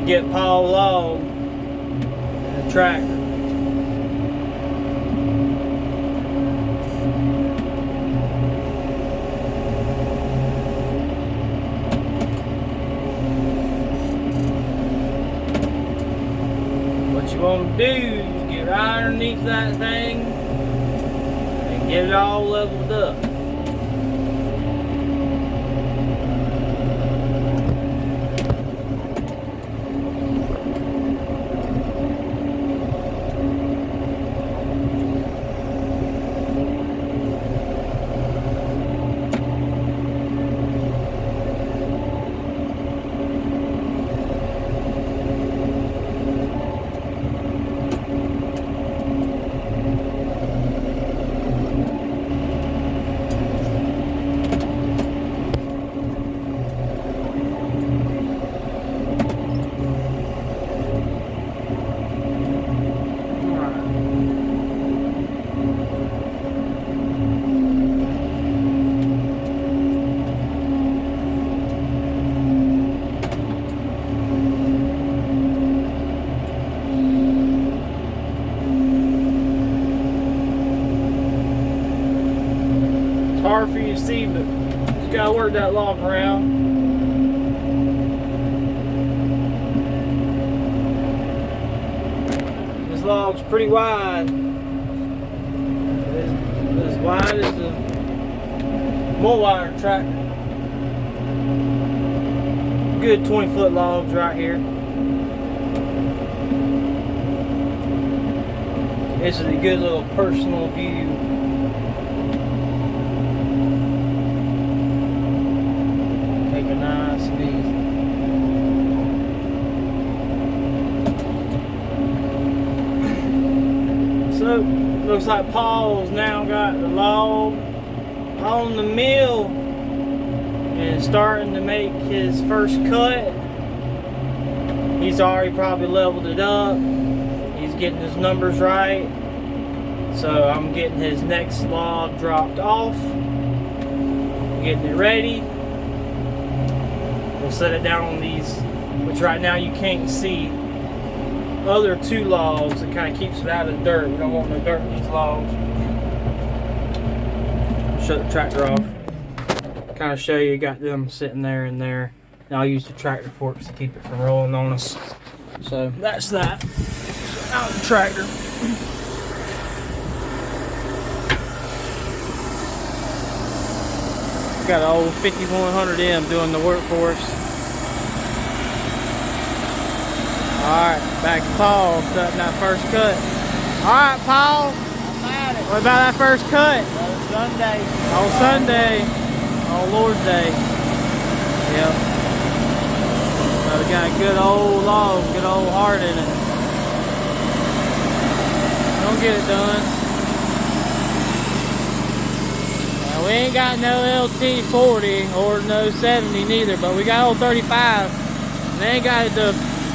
can get Paul log in the tractor. What you want to do is get right underneath that thing and get it all leveled up. Hard for you to see, but you gotta work that log around. This log's pretty wide. It's as wide as the more wire tractor. Good 20-foot logs right here. This is a good little personal view. Nice and easy. So looks like Paul's now got the log on the mill and starting to make his first cut. He's already probably leveled it up. He's getting his numbers right. So I'm getting his next log dropped off, getting it ready. We'll set it down on these, which right now you can't see, other two logs. It kind of keeps it out of the dirt. We don't want no dirt in these logs. Shut the tractor off. Kind of show you, got them sitting there and there. Now I'll use the tractor forks to keep it from rolling on us. So that's that. Out of the tractor. Got an old 5100M doing the work for us. Alright, back to Paul, cutting that first cut. Alright, Paul. What about that first cut? Sunday. On Sunday. On Lord's Day. Yep. So we got a good old log, good old heart in it. Don't get it done. We ain't got no LT40 or no 70 neither, but we got old 35. And they ain't got the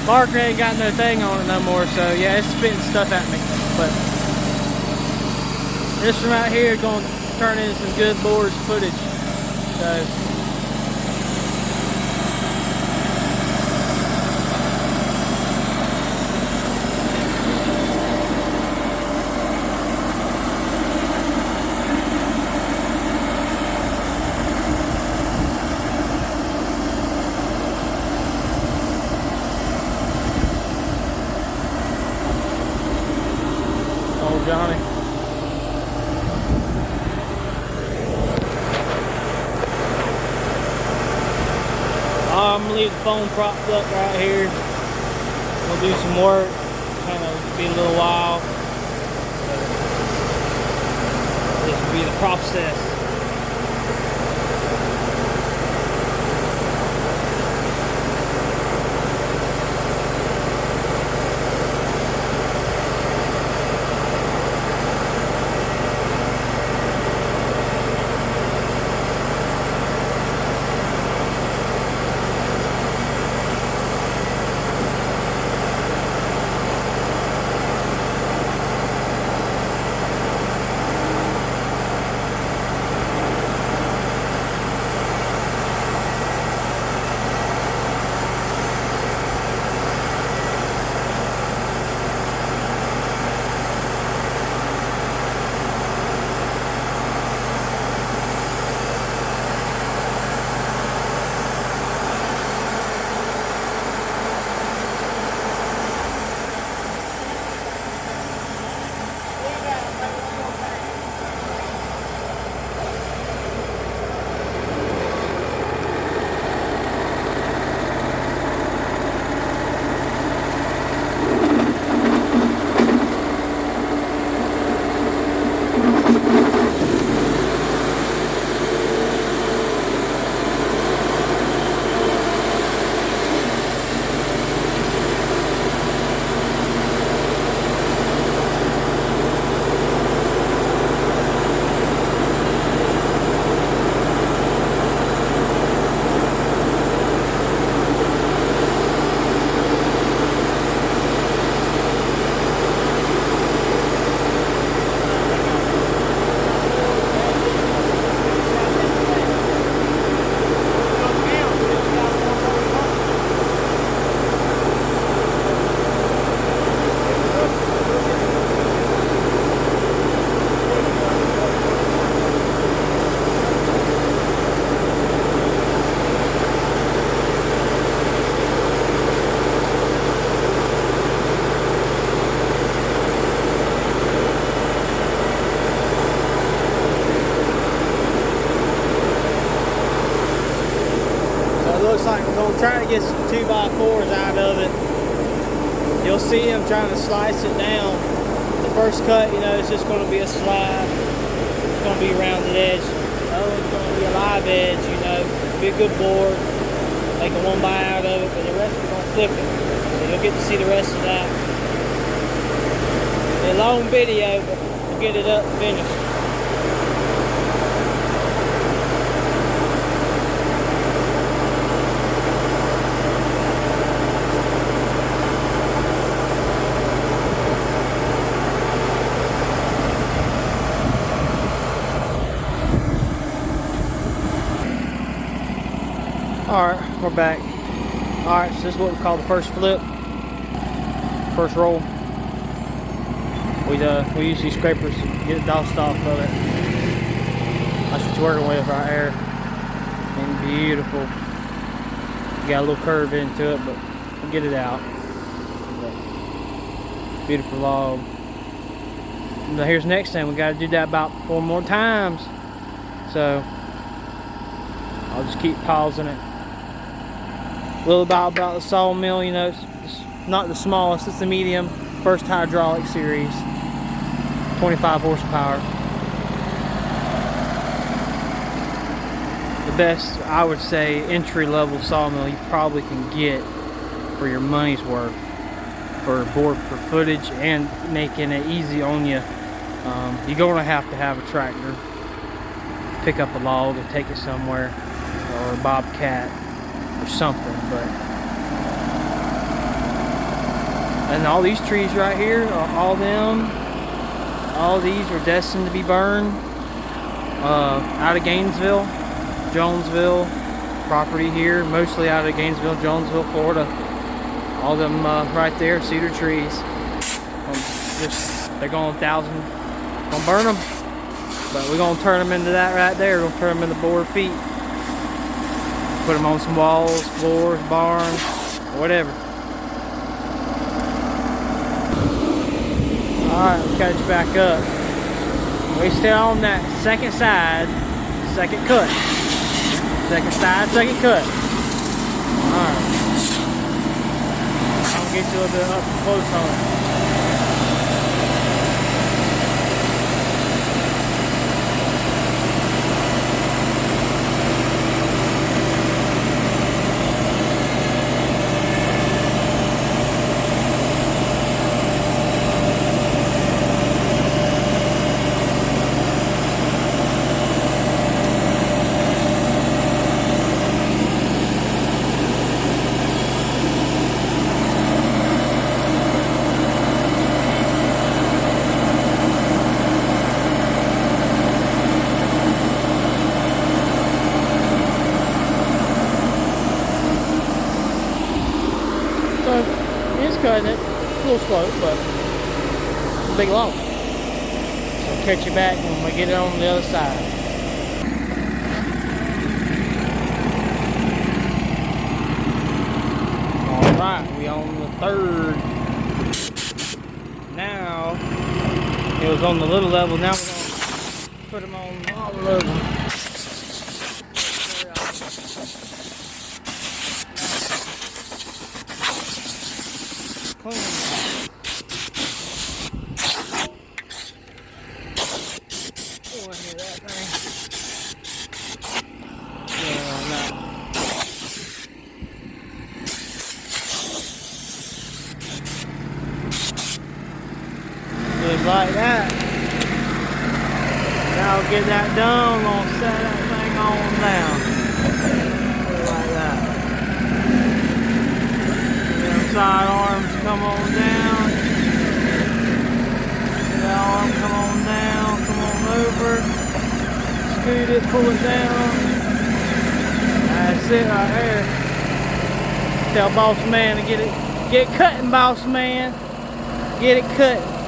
marker, ain't got no thing on it no more. So yeah, it's spitting stuff at me. But this one right here is gonna turn into some good boards footage. So Johnny. I'm gonna leave the phone propped up right here. We'll do some work. Kind of be a little while. This will be the process. trying to get some 2x4s out of it. You'll see him trying to slice it down. The first cut, you know, it's just going to be a slide. It's going to be a rounded edge. The other one's going to be a live edge, you know. Be a good board. Make a 1x out of it, but the rest we're going to flip it. So you'll get to see the rest of that. It's a long video, but we'll get it up and finished. Alright, we're back. Alright, so this is what we call the first flip. First roll. We use these scrapers to get the dust off of it. That's what you're working with right here. And beautiful. Got a little curve into it, but we'll get it out. Beautiful log. Now here's the next thing. We got to do that about 4 more times. So I'll just keep pausing it. A little about the sawmill, you know, it's not the smallest, it's the medium, first hydraulic series, 25 horsepower. The best, I would say, entry-level sawmill you probably can get for your money's worth for board per footage and making it easy on you. You're going to have a tractor, pick up a log and take it somewhere, or a bobcat or something, but and all these trees right here, all these are destined to be burned out of Gainesville, Jonesville property here, mostly out of Gainesville, Jonesville, Florida. All them right there, cedar trees. They're going 1,000. Gonna burn them, but we're gonna turn them into that right there. We're gonna turn them into board feet. Put them on some walls, floors, barns, whatever. Alright, we'll catch back up. We still on that second side, second cut. Second side, second cut. Alright. I'll get you a little bit up close on it. Cutting it, a little slow, but it's a big log. So I'll catch you back when we get it on the other side. Alright, we on the third. Now, it was on the little level, now we're going to put them on all the level. Clean. Oh, I hear that thing. Yeah, no. Just like that. Now I'll get that done. I'm gonna set that thing on down. Just like that. Side arms come on down. The arm come on down, come on over. Scoot it, pull it down. That's it right there. Tell boss man to get cutting, boss man. Get it cutting.